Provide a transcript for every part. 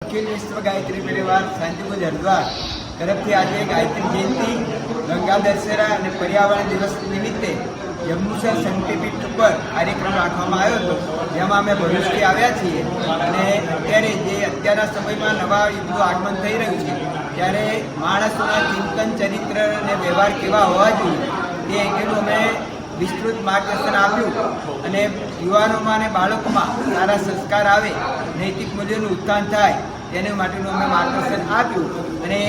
अखिल विश्व गायत्री परिवार शांतिकुंज हरिद्वार तरफथी आज गायत्री जयंती गंगा दशहरा और पर्यावरण दिवस निमित्ते जम्बूसर शक्तिपीठ पर कार्यक्रम राखवामां आव्यो हतो, जेमां अमे भरूचथी आव्या छीए અને અત્યારે જે અત્યારના સમયમાં નવા યુગનું આગમન થઈ રહ્યું છે ત્યારે માણસોના ચિંતન ચરિત્ર અને વ્યવહાર કેવા હોવા જોઈએ તે અંગેનું અમે વિસ્તૃત માર્ગદર્શન આપ્યું અને યુવાનોમાં અને બાળકોમાં સારા સંસ્કાર આવે, નૈતિક મૂલ્યોનું ઉત્થાન થાય તેના માટેનું અમે માર્ગદર્શન આપ્યું અને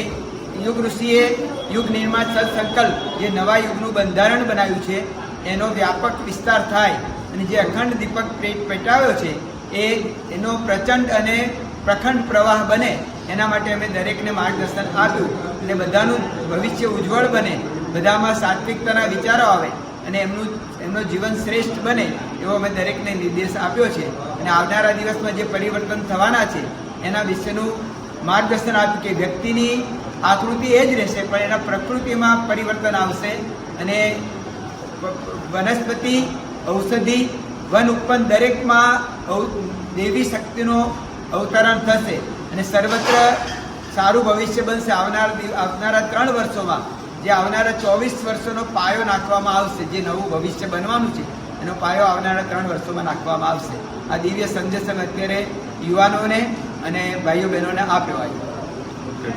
યુગ ઋષિએ યુગ નિર્માણ સત્સંકલ્પ જે નવા યુગનું બંધારણ બનાવ્યું છે એનો વ્યાપક વિસ્તાર થાય અને જે અખંડ દીપક પેટાવ્યો છે એનો પ્રચંડ અને પ્રખંડ પ્રવાહ બને એના માટે અમે દરેકને માર્ગદર્શન આપ્યું અને બધાનું ભવિષ્ય ઉજ્જવળ બને, બધામાં સાત્વિકતાના વિચારો આવે અને એમનું જીવન શ્રેષ્ઠ બને એવો અમે દરેકને નિર્દેશ આપ્યો છે અને આવનારા દિવસમાં જે પરિવર્તન થવાના છે એના વિશેનું માર્ગદર્શન આપ્યું કે વ્યક્તિની આકૃતિ એ જ રહેશે પણ એના પ્રકૃતિમાં પરિવર્તન આવશે અને વનસ્પતિ, ઔષધિ, વન ઉત્પન્ન દરેકમાં દેવી શક્તિનો અવતરણ થશે અને સર્વત્ર સારું ભવિષ્ય બનશે। આવનારા 3 વર્ષોમાં જે આવનારા 24 વર્ષોનો પાયો નાખવામાં આવશે, જે નવું ભવિષ્ય બનવાનું છે એનો પાયો આવનારા 3 વર્ષોમાં નાખવામાં આવશે। આ દિવ્ય સંદેશ અમે અત્યારે યુવાનોને અને ભાઈઓ બહેનોને આપ્યો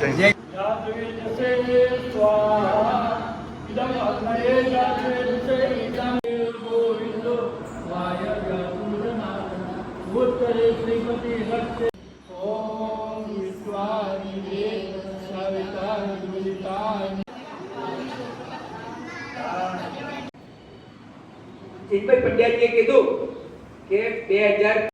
છે। ચિન્મય પંડ્યાજીએ કીધું કે 2000